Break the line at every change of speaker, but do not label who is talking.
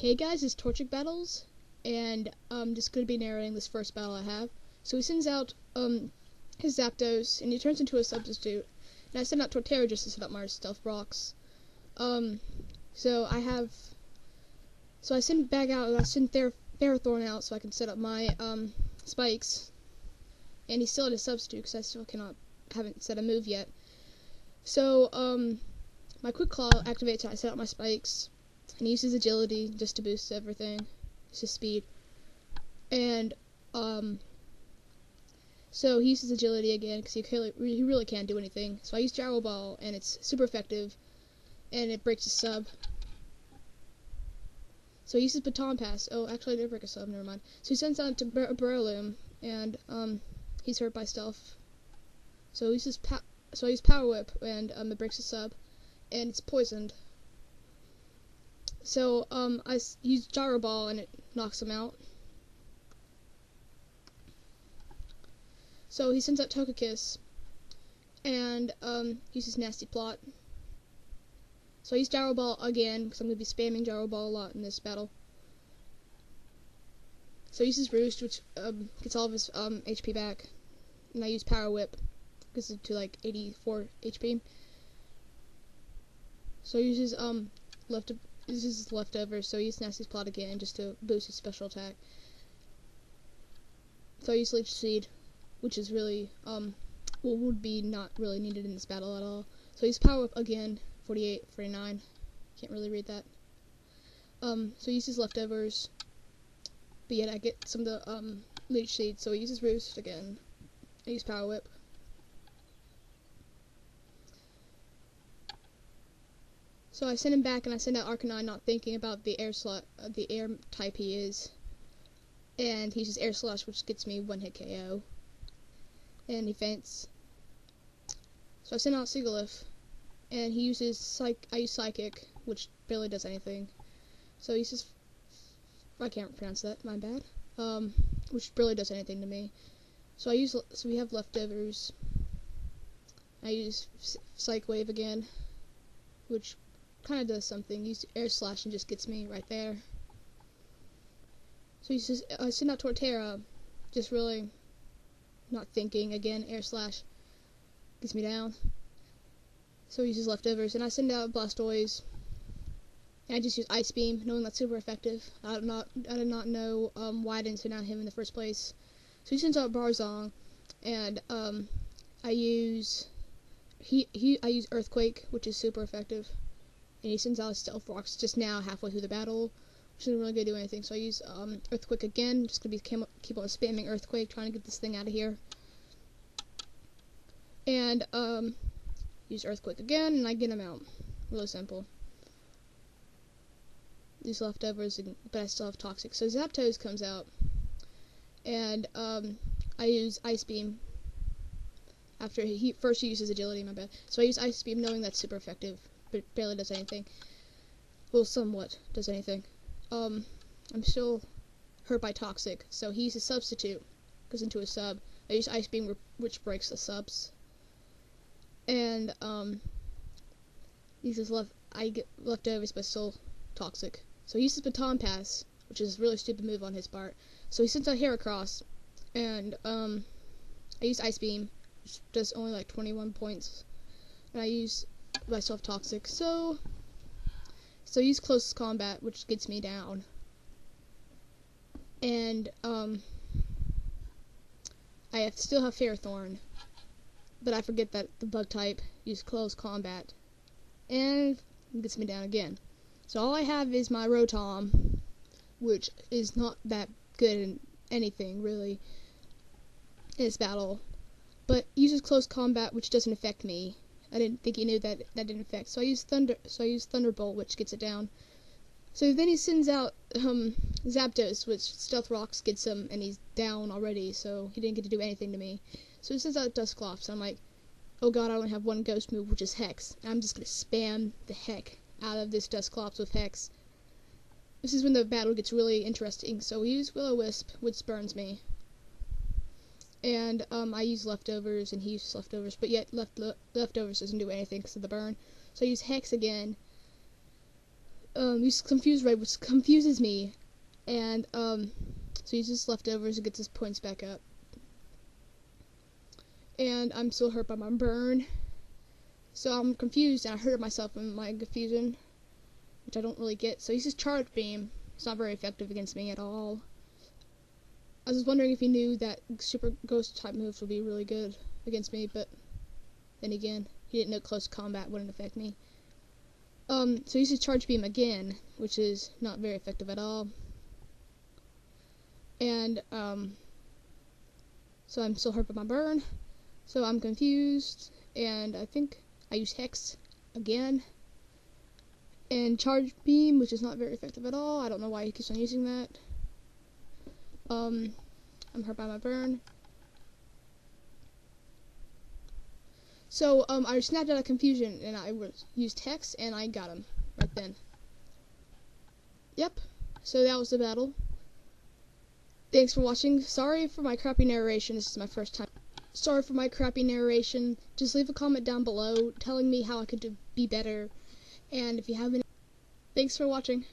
Hey guys, it's Torchic Battles, and I'm just going to be narrating this first battle I have. So he sends out his Zapdos, and he turns into a substitute. And I send out Torterra just to set up my Stealth Rocks. So I send back out, and I send Ferrothorn out so I can set up my spikes. And he's still at his substitute because I still haven't set a move yet. So my Quick Claw activates and I set up my spikes. And he uses agility just to boost everything. It's his speed. And so he uses agility again because he really can't do anything. So I use Gyro Ball, and it's super effective, and it breaks his sub. So he uses Baton Pass. Oh, actually I did break a sub, never mind. So he sends out to Breloom, and he's hurt by Stealth. So he uses I use Power Whip, and it breaks his sub, and it's poisoned. So I use Gyro Ball, and it knocks him out. So he sends out Togekiss, and uses Nasty Plot. So I use Gyro Ball again, because I'm going to be spamming Gyro Ball a lot in this battle. So he uses Roost, which gets all of his HP back. And I use Power Whip, gets it to like 84 HP. So he uses leftovers, so he uses Nasty Plot again just to boost his special attack. So I use Leech Seed, which is really would be not really needed in this battle at all. So I use Power Whip again, 48, 49. Can't really read that. So he uses leftovers, but yet I get some of the Leech Seed. So he uses Roost again. I use Power Whip. So I send him back, and I send out Arcanine, not thinking about the air type he is. And he uses Air Slash, which gets me 1-hit KO. And he faints. So I send out Sigilyph, and he uses I use Psychic, which barely does anything. So he uses, I can't pronounce that, my bad. Which barely does anything to me. So we have leftovers. I use Psych Wave again, which kind of does something. Use Air Slash and just gets me right there. So I send out Torterra, just really not thinking. Again, Air Slash gets me down. So he uses leftovers, and I send out Blastoise, and I just use Ice Beam, knowing that's super effective. I did not know why I didn't send out him in the first place. So he sends out Barzong, and I use Earthquake, which is super effective. And he sends out his Stealth Rocks just now, halfway through the battle, which isn't really going to do anything. So I use Earthquake again, just going to keep on spamming Earthquake, trying to get this thing out of here. And use Earthquake again, and I get him out. Really simple. These leftovers, but I still have Toxic. So Zapdos comes out, and I use Ice Beam. After he uses Agility, my bad. So I use Ice Beam, knowing that's super effective, but it barely does anything. Well, somewhat does anything. I'm still hurt by Toxic, so he uses Substitute, goes into a sub. I use Ice Beam, which breaks the subs. And I get leftovers, but still Toxic. So he uses Baton Pass, which is a really stupid move on his part. So he sends out Heracross, and I use Ice Beam, which does only like 21 points. And I use myself Toxic. So I use Close Combat, which gets me down. And I still have Ferrothorn, but I forget that the bug type uses Close Combat, and it gets me down again. So all I have is my Rotom, which is not that good in anything really in this battle, but uses Close Combat, which doesn't affect me. I didn't think he knew that didn't affect. So I use Thunderbolt, which gets it down. So then he sends out Zapdos, which Stealth Rocks gets him, and he's down already, so he didn't get to do anything to me. So he sends out Dusclops, so I'm like, oh god, I only have one ghost move, which is Hex. And I'm just gonna spam the heck out of this Dusclops with Hex. This is when the battle gets really interesting. So we use Will-O-Wisp, which burns me. And I use leftovers, and he uses leftovers, but yet leftovers doesn't do anything because of the burn. So I use Hex again, uses Confuse Ray, which confuses me, and so he uses leftovers and gets his points back up. And I'm still hurt by my burn, so I'm confused, and I hurt myself in my confusion, which I don't really get. So he uses Charge Beam. It's not very effective against me at all. I was wondering if he knew that Super Ghost type moves would be really good against me, but then again, he didn't know close combat wouldn't affect me. So he uses Charge Beam again, which is not very effective at all. And so I'm still hurt by my burn. So I'm confused, and I think I use Hex again. And Charge Beam, which is not very effective at all. I don't know why he keeps on using that. I'm hurt by my burn. So I snapped out of confusion, and I used Hex, and I got him right then. Yep, so that was the battle. Thanks for watching. Sorry for my crappy narration. This is my first time. Sorry for my crappy narration. Just leave a comment down below telling me how I could be better. And if you have any... Thanks for watching.